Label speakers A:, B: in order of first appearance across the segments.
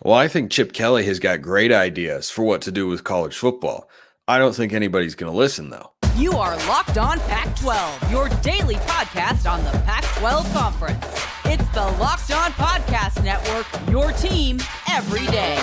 A: Well, I think Chip Kelly has got great ideas for what to do with college football. I don't think anybody's going to listen, though.
B: You are Locked On Pac-12, your daily podcast on the Pac-12 Conference. It's the Locked On Podcast Network, your team every day.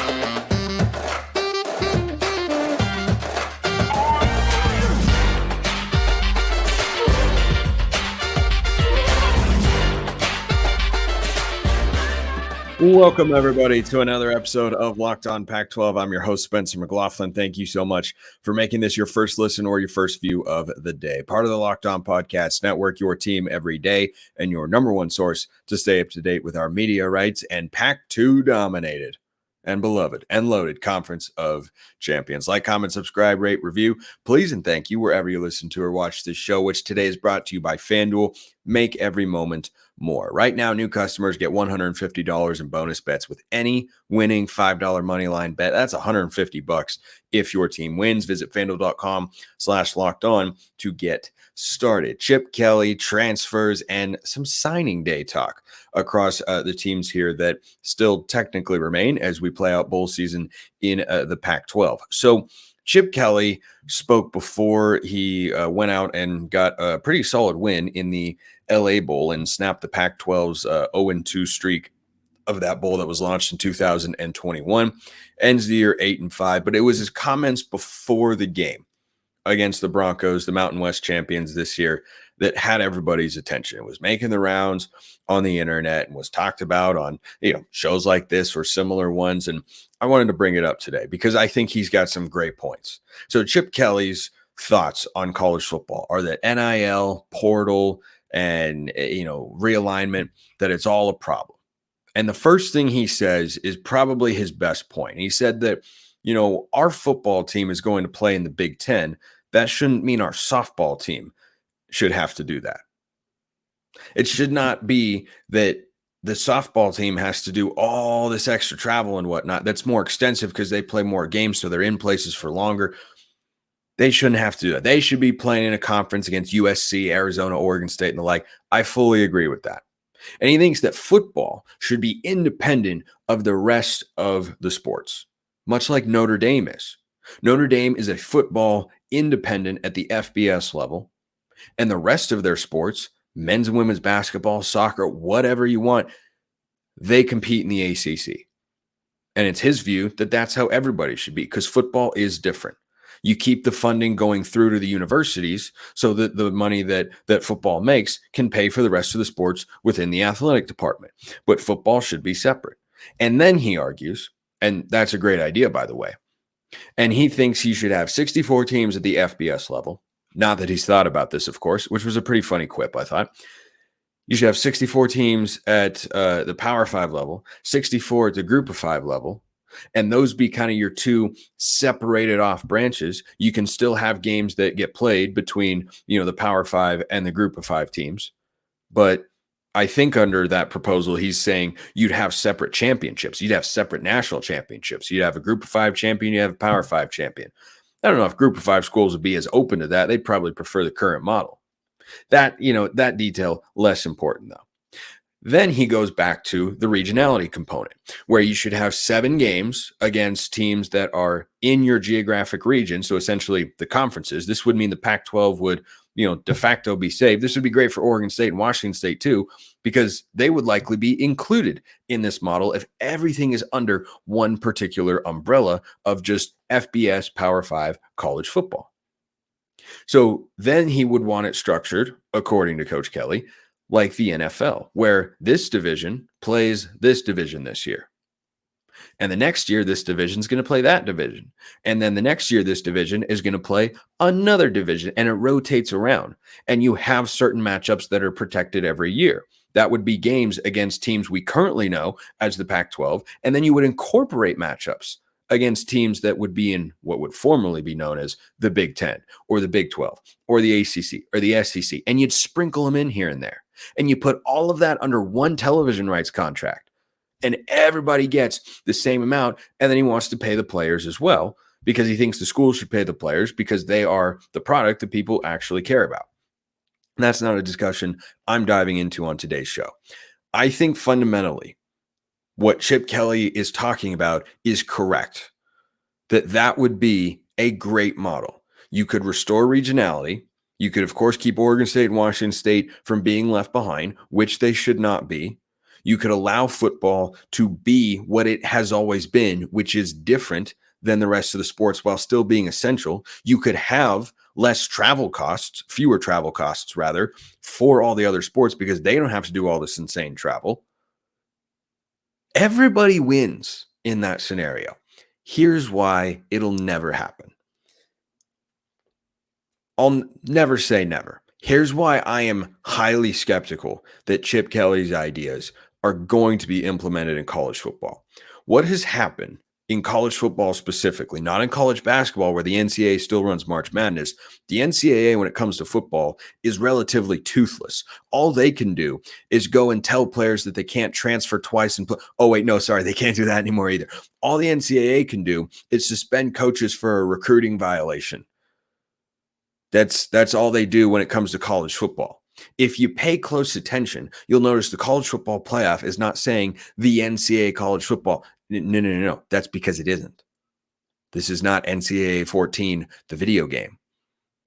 A: Welcome, everybody, to another episode of Locked On Pac-12. I'm your host, Spencer McLaughlin. Thank you so much for making this your first listen or your first view of the day. Part of the Locked On Podcast Network, your team every day, and your number one source to stay up to date with our media rights and Pac-2 dominated and beloved and loaded Conference of Champions. Like, comment, subscribe, rate, review, please, and thank you wherever you listen to or watch this show, which today is brought to you by FanDuel. Make every moment more. Right now, new customers get $150 in bonus bets with any winning $5 money line bet. That's $150 if your team wins. Visit FanDuel.com/lockedon to get started. Chip Kelly, transfers, and some signing day talk across the teams here that still technically remain as we play out bowl season in the Pac-12. So Chip Kelly spoke before he went out and got a pretty solid win in the LA Bowl and snapped the Pac-12's 0-2 streak of that bowl that was launched in 2021. Ends the year 8-5, but it was his comments before the game against the Broncos, the Mountain West champions this year, that had everybody's attention. It was making the rounds on the internet and was talked about on shows like this or similar ones. And I wanted to bring it up today because I think he's got some great points. So Chip Kelly's thoughts on college football are that NIL, portal, and realignment, that it's all a problem. And the first thing he says is probably his best point. He said that, our football team is going to play in the Big Ten. That shouldn't mean our softball team should have to do that. It should not be that the softball team has to do all this extra travel and whatnot. That's more extensive because they play more games, so they're in places for longer. They shouldn't have to do that. They should be playing in a conference against USC, Arizona, Oregon State, and the like. I fully agree with that. And he thinks that football should be independent of the rest of the sports, much like Notre Dame is. Notre Dame is a football independent at the FBS level, and the rest of their sports, men's and women's basketball, soccer, whatever you want, they compete in the ACC. And it's his view that that's how everybody should be, because football is different. You keep the funding going through to the universities so that the money that football makes can pay for the rest of the sports within the athletic department. But football should be separate. And then he argues, and that's a great idea, by the way, and he thinks he should have 64 teams at the FBS level. Not that he's thought about this, of course, which was a pretty funny quip, I thought. You should have 64 teams at the Power 5 level, 64 at the Group of 5 level, and those be kind of your two separated off branches. You can still have games that get played between, the Power 5 and the Group of 5 teams. But I think under that proposal, he's saying you'd have separate championships. You'd have separate national championships. You'd have a Group of 5 champion. You have a Power 5 champion. I don't know if Group of 5 schools would be as open to that. They'd probably prefer the current model. That detail, less important though. Then he goes back to the regionality component, where you should have 7 games against teams that are in your geographic region. So essentially the conferences. This would mean the Pac-12 would, de facto be saved. This would be great for Oregon State and Washington State too, because they would likely be included in this model if everything is under one particular umbrella of just FBS Power 5 college football. So then he would want it structured, according to Coach Kelly, like the NFL, where this division plays this division this year. And the next year, this division is going to play that division. And then the next year, this division is going to play another division, and it rotates around. And you have certain matchups that are protected every year. That would be games against teams we currently know as the Pac-12. And then you would incorporate matchups against teams that would be in what would formerly be known as the Big Ten or the Big 12 or the ACC or the SEC. And you'd sprinkle them in here and there. And you put all of that under one television rights contract. And everybody gets the same amount. And then he wants to pay the players as well, because he thinks the schools should pay the players because they are the product that people actually care about. And that's not a discussion I'm diving into on today's show. I think fundamentally what Chip Kelly is talking about is correct. That would be a great model. You could restore regionality. You could, of course, keep Oregon State and Washington State from being left behind, which they should not be. You could allow football to be what it has always been, which is different than the rest of the sports while still being essential. You could have fewer travel costs rather, for all the other sports because they don't have to do all this insane travel. Everybody wins in that scenario. Here's why it'll never happen. I'll never say never. Here's why I am highly skeptical that Chip Kelly's ideas are going to be implemented in college football. What has happened in college football specifically, not in college basketball where the NCAA still runs March Madness, the NCAA when it comes to football is relatively toothless. All they can do is go and tell players that they can't transfer twice and they can't do that anymore either. All the NCAA can do is suspend coaches for a recruiting violation. That's all they do when it comes to college football. If you pay close attention, you'll notice the college football playoff is not saying the NCAA college football. No. That's because it isn't. This is not NCAA 14, the video game.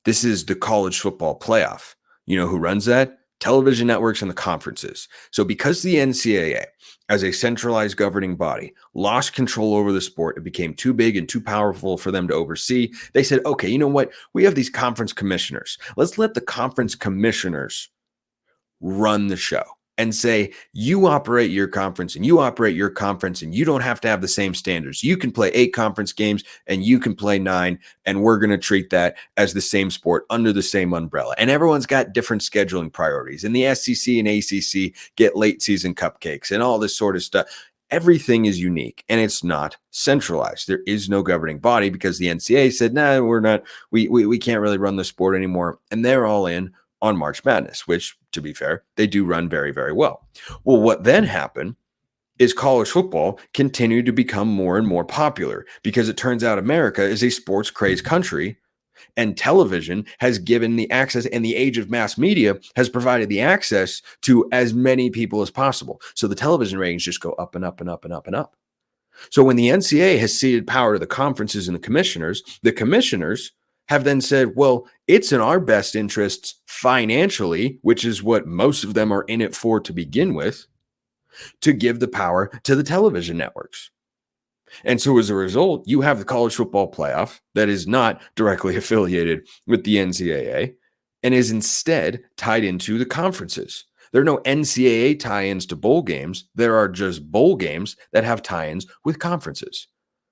A: This is the college football playoff. You know who runs that? Television networks and the conferences. So because the NCAA, as a centralized governing body, lost control over the sport, it became too big and too powerful for them to oversee. They said, okay, you know what? We have these conference commissioners. Let's let the conference commissioners run the show and say, you operate your conference and you operate your conference and you don't have to have the same standards. You can play 8 conference games and you can play 9, and we're going to treat that as the same sport under the same umbrella. And everyone's got different scheduling priorities. And the SEC and ACC get late season cupcakes and all this sort of stuff. Everything is unique and it's not centralized. There is no governing body because the NCAA said, we're not, we can't really run the sport anymore. And they're all in on March Madness, which, to be fair, they do run very, very well. Well, what then happened is college football continued to become more and more popular because it turns out America is a sports crazed country, and television has given the access, and the age of mass media has provided the access to as many people as possible. So the television ratings just go up and up and up and up and up. So when the NCAA has ceded power to the conferences and the commissioners have then said, well, it's in our best interests financially, which is what most of them are in it for to begin with, to give the power to the television networks. And so as a result, you have the college football playoff that is not directly affiliated with the NCAA and is instead tied into the conferences. There are no NCAA tie-ins to bowl games. There are just bowl games that have tie-ins with conferences.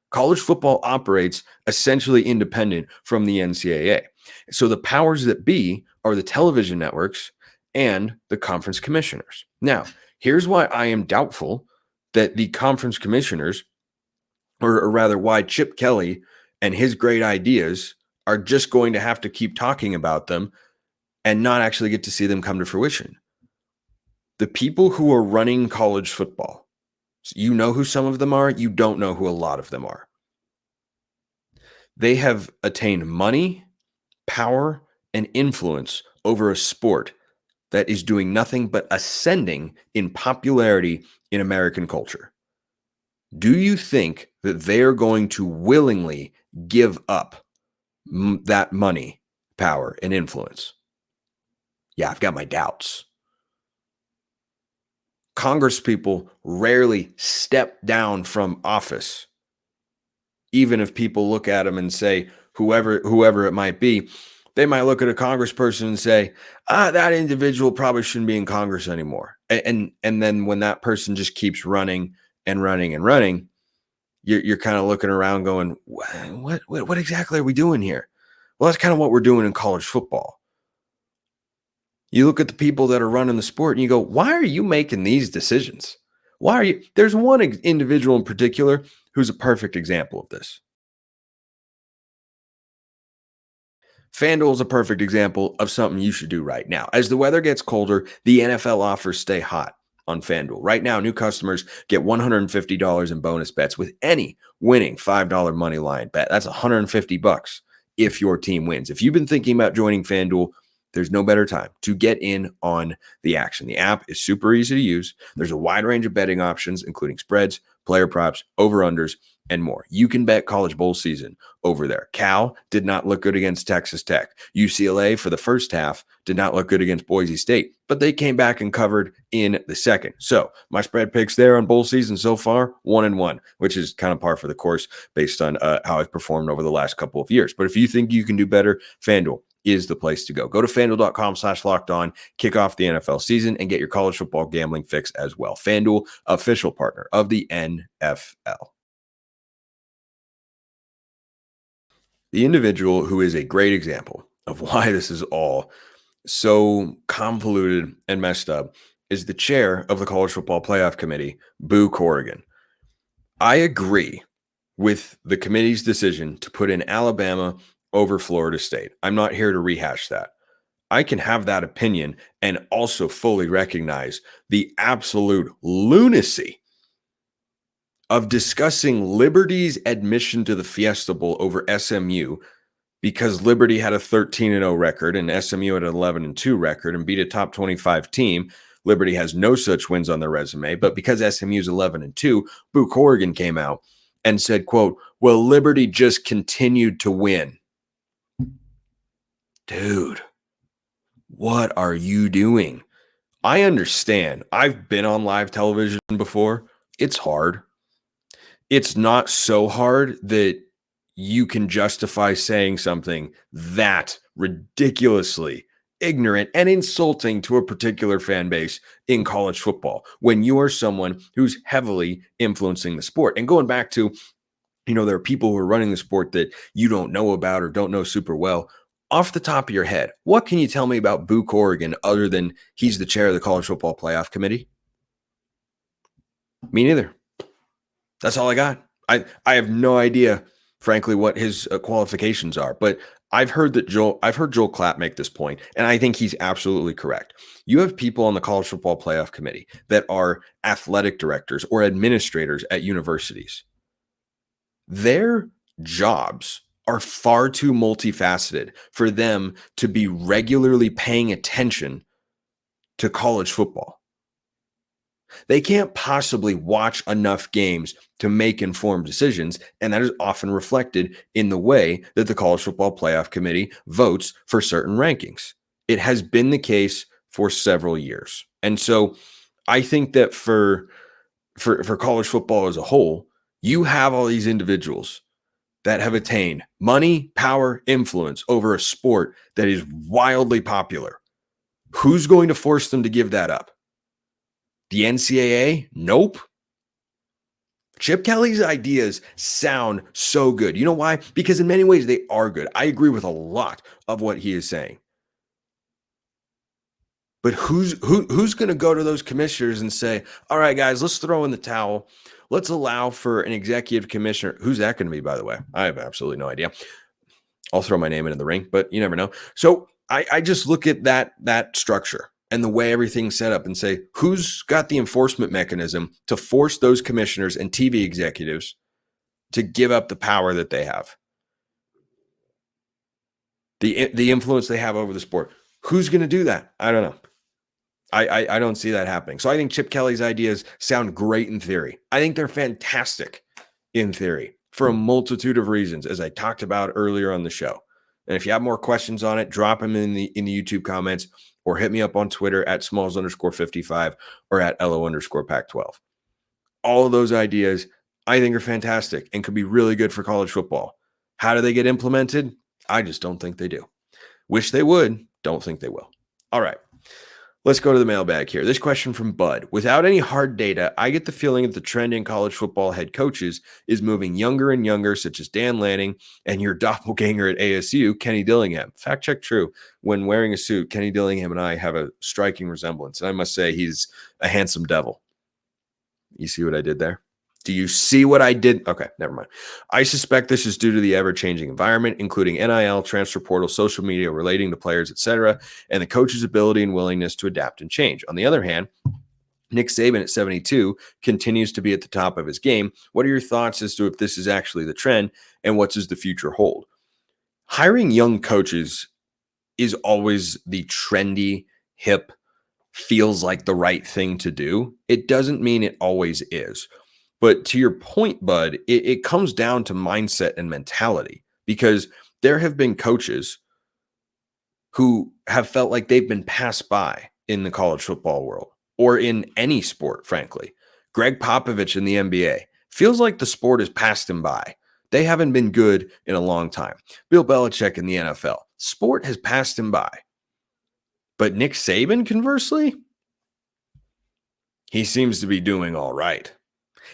A: College football operates essentially independent from the NCAA. So the powers that be are the television networks and the conference commissioners. Now, here's why I am doubtful that the conference commissioners, or rather why Chip Kelly and his great ideas are just going to have to keep talking about them and not actually get to see them come to fruition. The people who are running college football, you know who some of them are. You don't know who a lot of them are. They have attained money, power, and influence over a sport that is doing nothing but ascending in popularity in American culture. Do you think that they are going to willingly give up that money, power, and influence? Yeah, I've got my doubts. Congress people rarely step down from office, even if people look at them and say, whoever it might be, they might look at a congressperson and say, that individual probably shouldn't be in Congress anymore. And then when that person just keeps running and running and running, you're kind of looking around going, what exactly are we doing here? Well, that's kind of what we're doing in college football. You look at the people that are running the sport and you go, why are you making these decisions? Why are you? There's one individual in particular who's a perfect example of this. FanDuel is a perfect example of something you should do right now. As the weather gets colder, the NFL offers stay hot on FanDuel. Right now, new customers get $150 in bonus bets with any winning $5 money line bet. That's $150 if your team wins. If you've been thinking about joining FanDuel, There's no better time to get in on the action. The app is super easy to use. There's a wide range of betting options, including spreads, player props, over-unders, and more. You can bet college bowl season over there. Cal did not look good against Texas Tech. UCLA for the first half did not look good against Boise State, but they came back and covered in the second. So my spread picks there on bowl season so far, 1-1, which is kind of par for the course based on how I've performed over the last couple of years. But if you think you can do better, FanDuel is the place to go. Go to FanDuel.com/lockedon, kick off the NFL season, and get your college football gambling fix as well. FanDuel, official partner of the NFL. The individual who is a great example of why this is all so convoluted and messed up is the chair of the College Football Playoff Committee, Boo Corrigan. I agree with the committee's decision to put in Alabama over Florida State. I'm not here to rehash that. I can have that opinion and also fully recognize the absolute lunacy of discussing Liberty's admission to the Fiesta Bowl over SMU because Liberty had a 13-0 record and SMU had an 11-2 record and beat a top 25 team. Liberty has no such wins on their resume, but because SMU's 11-2, Boo Corrigan came out and said, quote, well, Liberty just continued to win. Dude, what are you doing? I understand. I've been on live television before. It's hard. It's not so hard that you can justify saying something that ridiculously ignorant and insulting to a particular fan base in college football when you are someone who's heavily influencing the sport. And going back to, there are people who are running the sport that you don't know about or don't know super well. Off the top of your head, what can you tell me about Boo Corrigan other than he's the chair of the College Football Playoff Committee? Me neither. That's all I got. I have no idea, frankly, what his qualifications are, but I've heard Joel Klatt make this point, and I think he's absolutely correct. You have people on the College Football Playoff Committee that are athletic directors or administrators at universities. Their jobs are far too multifaceted for them to be regularly paying attention to college football. They can't possibly watch enough games to make informed decisions, and that is often reflected in the way that the College Football Playoff Committee votes for certain rankings. It has been the case for several years. And so I think that for college football as a whole, you have all these individuals that have attained money, power, influence over a sport that is wildly popular. Who's going to force them to give that up? The NCAA? Nope. Chip Kelly's ideas sound so good. You know why? Because in many ways they are good. I agree with a lot of what he is saying. But who's going to go to those commissioners and say, all right, guys, let's throw in the towel. Let's allow for an executive commissioner. Who's that going to be, by the way? I have absolutely no idea. I'll throw my name into the ring, but you never know. So I just look at that structure and the way everything's set up and say, who's got the enforcement mechanism to force those commissioners and TV executives to give up the power that they have? The influence they have over the sport. Who's going to do that? I don't know. I don't see that happening. So I think Chip Kelly's ideas sound great in theory. I think they're fantastic in theory for a multitude of reasons, as I talked about earlier on the show. And if you have more questions on it, drop them in the YouTube comments or hit me up on Twitter at smalls_55 or at LO_Pac-12. All of those ideas I think are fantastic and could be really good for college football. How do they get implemented? I just don't think they do. Wish they would. Don't think they will. All right. Let's go to the mailbag here. This question from Bud. Without any hard data, I get the feeling that the trend in college football head coaches is moving younger and younger, such as Dan Lanning and your doppelganger at ASU, Kenny Dillingham. Fact check true. When wearing a suit, Kenny Dillingham and I have a striking resemblance. And I must say he's a handsome devil. You see what I did there? Do you see what I did? Okay, never mind. I suspect this is due to the ever-changing environment, including NIL, transfer portal, social media relating to players, etc., and the coach's ability and willingness to adapt and change. On the other hand, Nick Saban at 72 continues to be at the top of his game. What are your thoughts as to if this is actually the trend, and what does the future hold? Hiring young coaches is always the trendy, hip, feels like the right thing to do. It doesn't mean it always is. But to your point, Bud, it comes down to mindset and mentality, because there have been coaches who have felt like they've been passed by in the college football world or in any sport, frankly. Greg Popovich in the NBA feels like the sport has passed him by. They haven't been good in a long time. Bill Belichick in the NFL, sport has passed him by. But Nick Saban, conversely, he seems to be doing all right.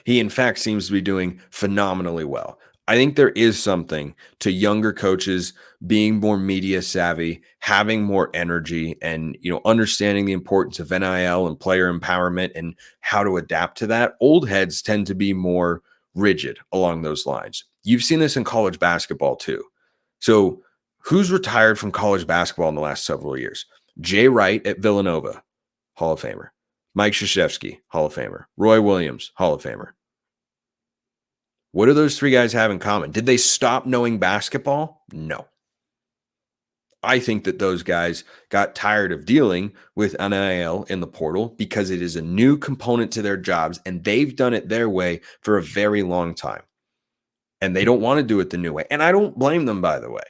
A: He, in fact, seems to be doing phenomenally well. I think there is something to younger coaches being more media savvy, having more energy, and understanding the importance of NIL and player empowerment and how to adapt to that. Old heads tend to be more rigid along those lines. You've seen this in college basketball too. So who's retired from college basketball in the last several years? Jay Wright at Villanova, Hall of Famer. Mike Krzyzewski, Hall of Famer. Roy Williams, Hall of Famer. What do those three guys have in common? Did they stop knowing basketball? No. I think that those guys got tired of dealing with NIL in the portal because it is a new component to their jobs, and they've done it their way for a very long time. And they don't want to do it the new way. And I don't blame them, by the way.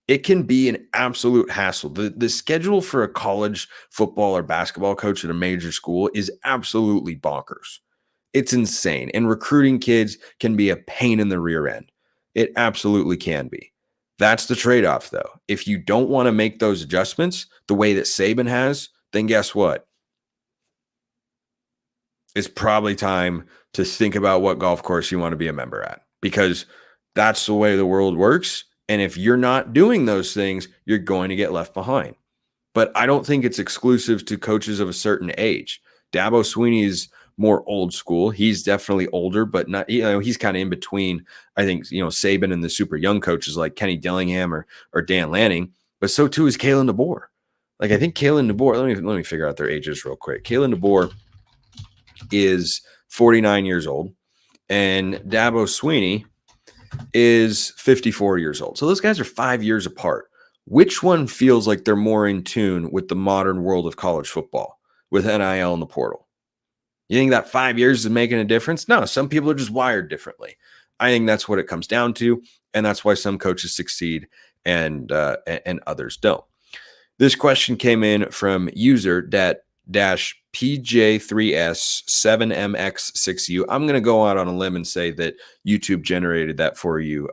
A: It can be an absolute hassle. The schedule for a college football or basketball coach at a major school is absolutely bonkers. It's insane. And recruiting kids can be a pain in the rear end. It absolutely can be. That's the trade-off, though. If you don't want to make those adjustments the way that Saban has, then guess what? It's probably time to think about what golf course you want to be a member at, because that's the way the world works. And if you're not doing those things, you're going to get left behind. But I don't think it's exclusive to coaches of a certain age. Dabo Swinney is more old school. He's definitely older, but not, he's kind of in between, I think, Saban and the super young coaches like Kenny Dillingham or Dan Lanning, but so too is Kalen DeBoer. Like, I think Kalen DeBoer, let me figure out their ages real quick. Kalen DeBoer is 49 years old and Dabo Swinney is 54 years old. So those guys are 5 years apart. Which one feels like they're more in tune with the modern world of college football with NIL and the portal? You think that 5 years is making a difference? No, some people are just wired differently. I think that's what it comes down to, and that's why some coaches succeed and others don't. This question came in from user PJ3S7MX6U. I'm going to go out on a limb and say that YouTube generated that for you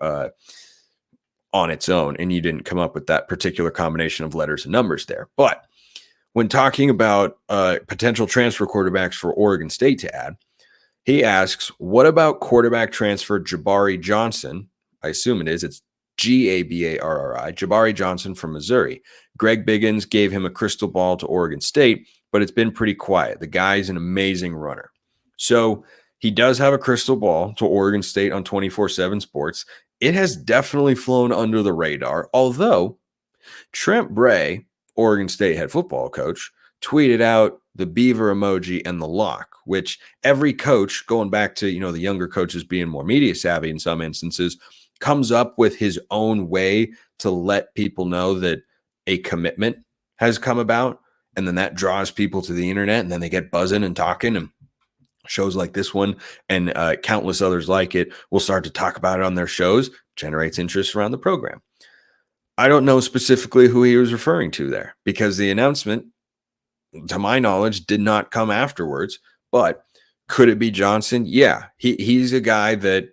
A: on its own, and you didn't come up with that particular combination of letters and numbers there. But when talking about potential transfer quarterbacks for Oregon State to add, he asks, what about quarterback transfer Jabari Johnson? I assume it's Gabarri, Jabari Johnson from Missouri. Greg Biggins gave him a crystal ball to Oregon State, but it's been pretty quiet. The guy's an amazing runner. So he does have a crystal ball to Oregon State on 24/7 Sports. It has definitely flown under the radar, although Trent Bray, Oregon State head football coach, tweeted out the beaver emoji and the lock, which every coach, going back to, the younger coaches being more media savvy in some instances, comes up with his own way to let people know that a commitment has come about. And then that draws people to the internet, and then they get buzzing and talking, and shows like this one and countless others like it will start to talk about it on their shows, generates interest around the program. I don't know specifically who he was referring to there, because the announcement, to my knowledge, did not come afterwards. But could it be Johnson? Yeah, he's a guy that,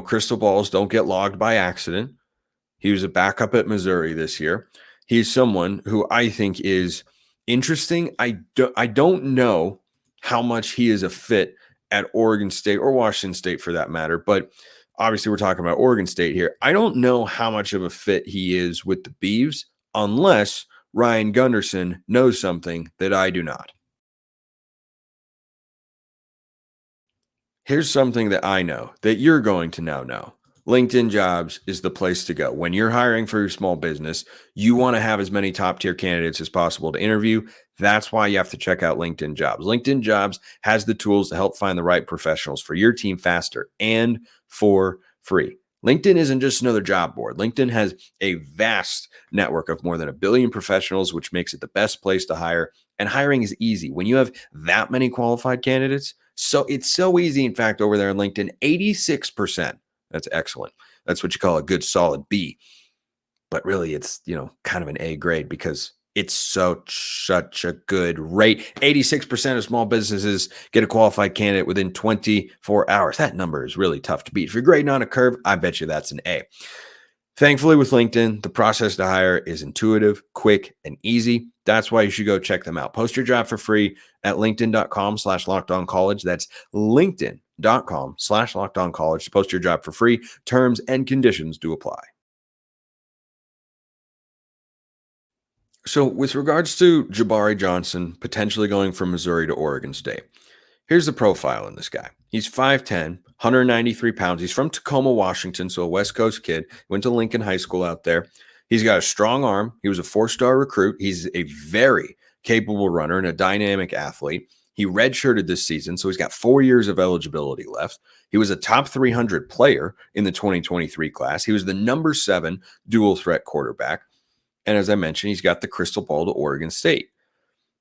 A: crystal balls don't get logged by accident. He was a backup at Missouri this year. He's someone who I think is interesting. I don't know how much he is a fit at Oregon State or Washington State for that matter, but obviously we're talking about Oregon State here. I don't know how much of a fit he is with the Beavs unless Ryan Gunderson knows something that I do not. Here's something that I know that you're going to now know. LinkedIn Jobs is the place to go. When you're hiring for your small business, you want to have as many top-tier candidates as possible to interview. That's why you have to check out LinkedIn Jobs. LinkedIn Jobs has the tools to help find the right professionals for your team faster and for free. LinkedIn isn't just another job board. LinkedIn has a vast network of more than 1 billion professionals, which makes it the best place to hire. And hiring is easy. When you have that many qualified candidates, so it's so easy. In fact, over there on LinkedIn, 86%. That's excellent. That's what you call a good solid B. But really, it's, kind of an A grade because it's such a good rate. 86% of small businesses get a qualified candidate within 24 hours. That number is really tough to beat. If you're grading on a curve, I bet you that's an A. Thankfully, with LinkedIn, the process to hire is intuitive, quick, and easy. That's why you should go check them out. Post your job for free at linkedin.com/lockedoncollege. That's linkedin.com/lockedoncollege to post your job for free. Terms and conditions do apply. So with regards to Jabari Johnson potentially going from Missouri to Oregon State, here's the profile in this guy. He's 5'10", 193 pounds. He's from Tacoma, Washington, so a West Coast kid. Went to Lincoln High School out there. He's got a strong arm. He was a 4-star recruit. He's a very capable runner and a dynamic athlete. He redshirted this season, so he's got 4 years of eligibility left. He was a top 300 player in the 2023 class. He was the number 7 dual threat quarterback. And as I mentioned, he's got the crystal ball to Oregon State.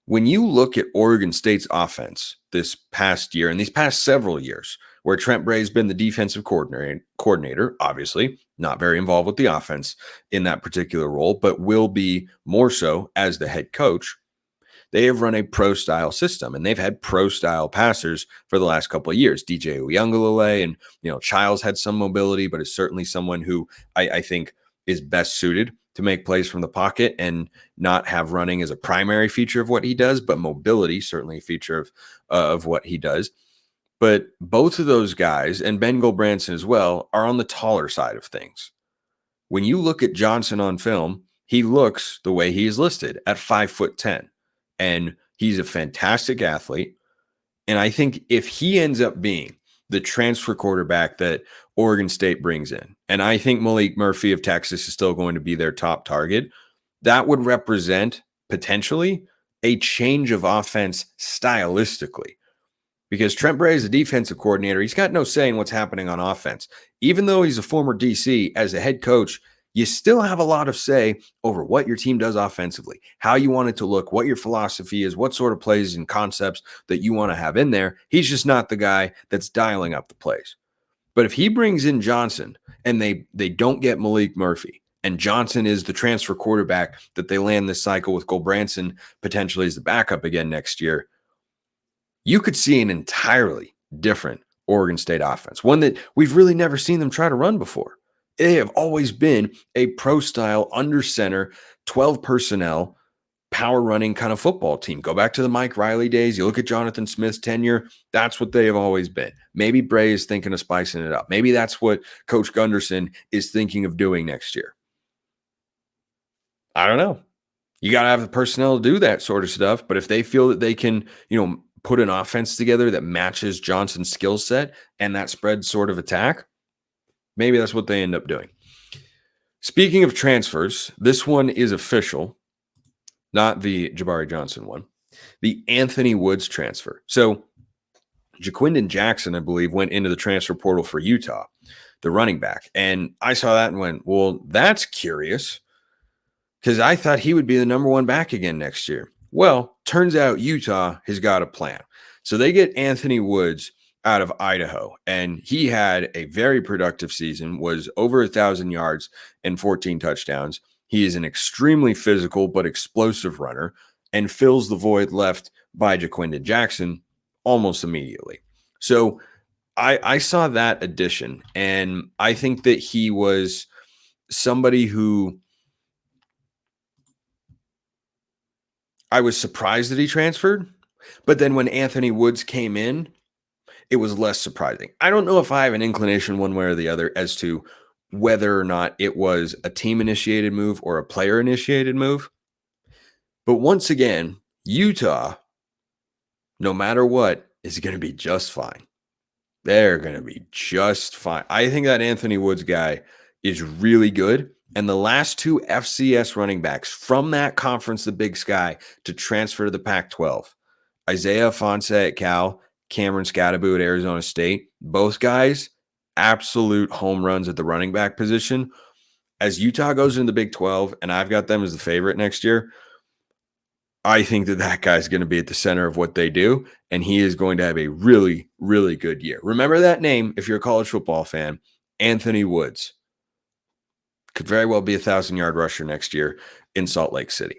A: When you look at Oregon State's offense this past year and these past several years, where Trent Bray's been the defensive coordinator, obviously not very involved with the offense in that particular role, but will be more so as the head coach, they have run a pro-style system, and they've had pro-style passers for the last couple of years. DJ Uiagalelei and, Childs had some mobility, but is certainly someone who I think is best suited to make plays from the pocket and not have running as a primary feature of what he does, but mobility, certainly a feature of what he does. But both of those guys, and Ben Gulbranson as well, are on the taller side of things. When you look at Johnson on film, he looks the way he is listed at 5'10", and he's a fantastic athlete. And I think if he ends up being the transfer quarterback that Oregon State brings in, and I think Malik Murphy of Texas is still going to be their top target, that would represent potentially a change of offense stylistically. Because Trent Bray is a defensive coordinator. He's got no say in what's happening on offense. Even though he's a former DC, as a head coach, you still have a lot of say over what your team does offensively, how you want it to look, what your philosophy is, what sort of plays and concepts that you want to have in there. He's just not the guy that's dialing up the plays. But if he brings in Johnson and they don't get Malik Murphy, and Johnson is the transfer quarterback that they land this cycle with Gulbranson potentially as the backup again next year, you could see an entirely different Oregon State offense, one that we've really never seen them try to run before. They have always been a pro-style, under center, 12 personnel, power running kind of football team. Go back to the Mike Riley days. You look at Jonathan Smith's tenure. That's what they have always been. Maybe Bray is thinking of spicing it up. Maybe that's what Coach Gunderson is thinking of doing next year. I don't know. You got to have the personnel to do that sort of stuff. But if they feel that they can, put an offense together that matches Johnson's skill set and that spread sort of attack, maybe that's what they end up doing. Speaking of transfers, this one is official, not the Jabari Johnson one, the Anthony Woods transfer. So Jaquindon Jackson, I believe, went into the transfer portal for Utah, the running back. And I saw that and went, well, that's curious, because I thought he would be the number 1 back again next year. Well, turns out Utah has got a plan. So they get Anthony Woods out of Idaho, and he had a very productive season, was over 1,000 yards and 14 touchdowns. He is an extremely physical but explosive runner and fills the void left by Jaquindon Jackson almost immediately. So I saw that addition, and I think that he was somebody who I was surprised that he transferred, but then when Anthony Woods came in, it was less surprising. I don't know if I have an inclination one way or the other as to whether or not it was a team-initiated move or a player-initiated move. But once again, Utah, no matter what, is going to be just fine. They're going to be just fine. I think that Anthony Woods guy is really good. And the last 2 FCS running backs from that conference, the Big Sky, to transfer to the Pac-12, Isaiah Fonse at Cal, Cameron Scatterbu at Arizona State, both guys absolute home runs at the running back position. As Utah goes into the Big 12, and I've got them as the favorite next year, I think that guy's going to be at the center of what they do, and he is going to have a really, really good year. Remember that name if you're a college football fan, Anthony Woods. Could very well be a 1,000-yard rusher next year in Salt Lake City.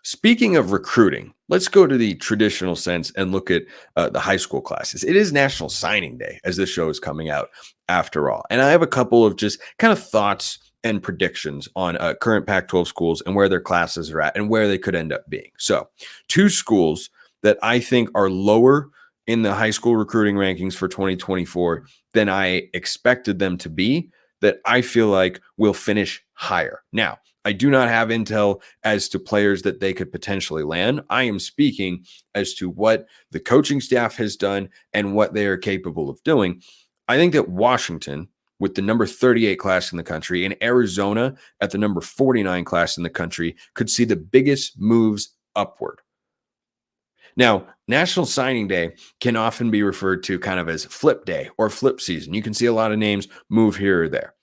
A: Speaking of recruiting, let's go to the traditional sense and look at the high school classes. It is National Signing Day as this show is coming out after all. And I have a couple of just kind of thoughts and predictions on current Pac-12 schools and where their classes are at and where they could end up being. So 2 schools that I think are lower in the high school recruiting rankings for 2024 than I expected them to be, that I feel like will finish higher. Now, I do not have intel as to players that they could potentially land. I am speaking as to what the coaching staff has done and what they are capable of doing. I think that Washington, with the number 38 class in the country, and Arizona at the number 49 class in the country, could see the biggest moves upward. Now, National Signing Day can often be referred to kind of as flip day or flip season. You can see a lot of names move here or there.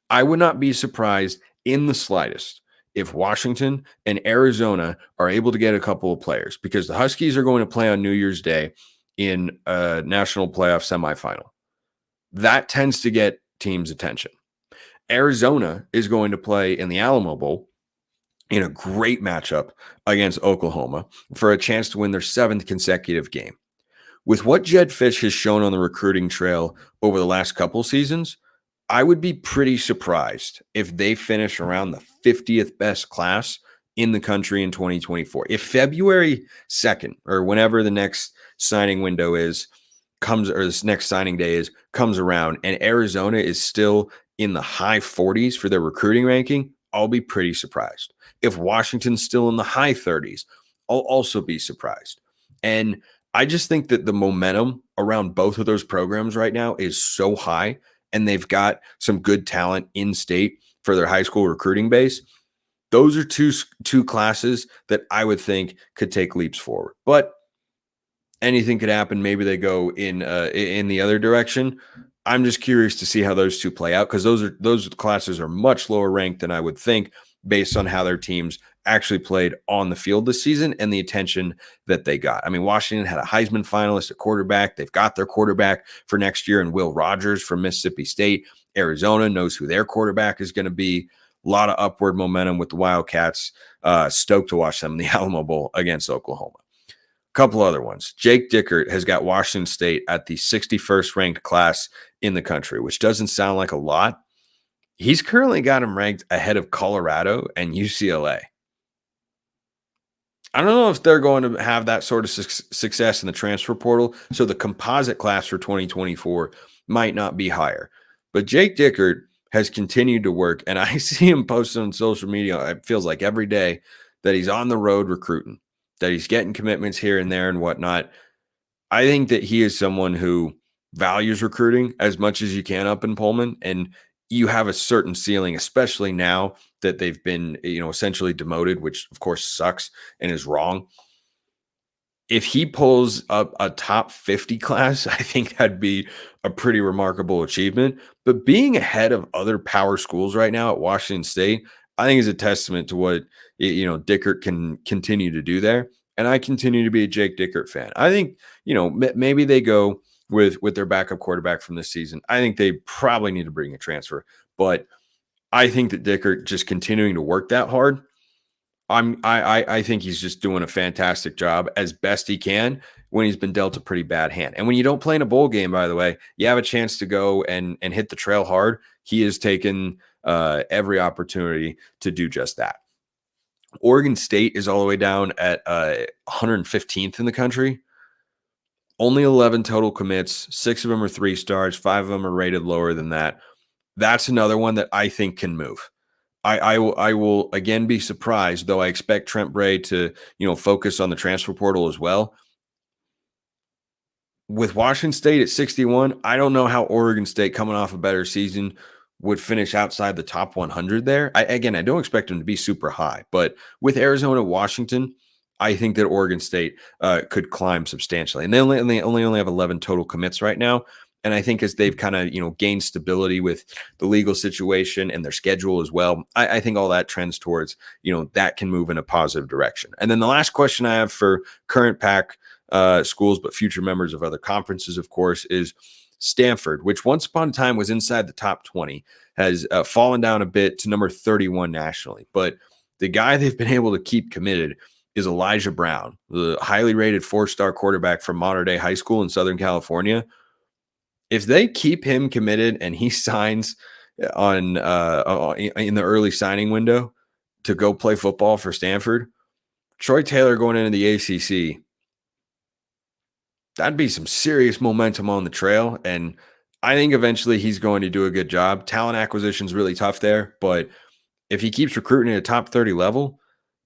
A: I would not be surprised in the slightest if Washington and Arizona are able to get a couple of players, because the Huskies are going to play on New Year's Day in a national playoff semifinal. That tends to get teams' attention. Arizona is going to play in the Alamo Bowl in a great matchup against Oklahoma for a chance to win their 7th consecutive game. With what Jedd Fisch has shown on the recruiting trail over the last couple seasons, I would be pretty surprised if they finish around the 50th best class in the country in 2024. If February 2nd or whenever the next signing window comes this next signing day comes around and Arizona is still in the high 40s for their recruiting ranking, I'll be pretty surprised. If Washington's still in the high 30s, I'll also be surprised. And I just think that the momentum around both of those programs right now is so high, and they've got some good talent in state for their high school recruiting base. Those are two classes that I would think could take leaps forward. But anything could happen. Maybe they go in the other direction. I'm just curious to see how those two play out, because those classes are much lower ranked than I would think based on how their teams actually played on the field this season and the attention that they got. I mean, Washington had a Heisman finalist at quarterback. They've got their quarterback for next year, and Will Rogers from Mississippi State. Arizona knows who their quarterback is going to be. A lot of upward momentum with the Wildcats. Stoked to watch them in the Alamo Bowl against Oklahoma. Couple other ones. Jake Dickert has got Washington State at the 61st ranked class in the country, which doesn't sound like a lot. He's currently got him ranked ahead of Colorado and UCLA. I don't know if they're going to have that sort of success in the transfer portal, so the composite class for 2024 might not be higher. But Jake Dickert has continued to work, and I see him posting on social media, it feels like every day, that he's on the road recruiting, that he's getting commitments here and there and whatnot. I think that he is someone who values recruiting as much as you can up in Pullman, and you have a certain ceiling, especially now that they've been, essentially demoted, which of course sucks and is wrong. If he pulls up a top 50 class, I think that'd be a pretty remarkable achievement. But being ahead of other power schools right now at Washington State, I think is a testament to what, Dickert can continue to do there. And I continue to be a Jake Dickert fan. I think, maybe they go with their backup quarterback from this season. I think they probably need to bring a transfer, but I think that Dickert just continuing to work that hard, I think he's just doing a fantastic job as best he can when he's been dealt a pretty bad hand. And when you don't play in a bowl game, by the way, you have a chance to go and hit the trail hard. He has taken every opportunity to do just that. Oregon State is all the way down at 115th in the country. Only 11 total commits. 6 of them are 3 stars. 5 of them are rated lower than that. That's another one that I think can move. I will again be surprised, though I expect Trent Bray to, focus on the transfer portal as well. With Washington State at 61, I don't know how Oregon State, coming off a better season, would finish outside the top 100 there. I don't expect them to be super high, but with Arizona, Washington, I think that Oregon State could climb substantially. And they only have 11 total commits right now. And I think as they've kind of, gained stability with the legal situation and their schedule as well, I think all that trends towards, that can move in a positive direction. And then the last question I have for current Pac schools, but future members of other conferences, of course, is Stanford, which once upon a time was inside the top 20, has fallen down a bit to number 31 nationally. But the guy they've been able to keep committed is Elijah Brown, the highly rated 4-star quarterback from Mater Dei High School in Southern California. If they keep him committed and he signs in the early signing window to go play football for Stanford, Troy Taylor going into the ACC, that'd be some serious momentum on the trail. And I think eventually he's going to do a good job. Talent acquisition is really tough there, but if he keeps recruiting at a top 30 level,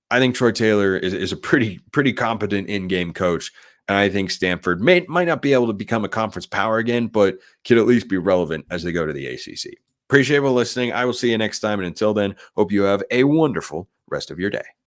A: I think Troy Taylor is a pretty competent in-game coach. And I think Stanford might not be able to become a conference power again, but could at least be relevant as they go to the ACC. Appreciate you listening. I will see you next time. And until then, hope you have a wonderful rest of your day.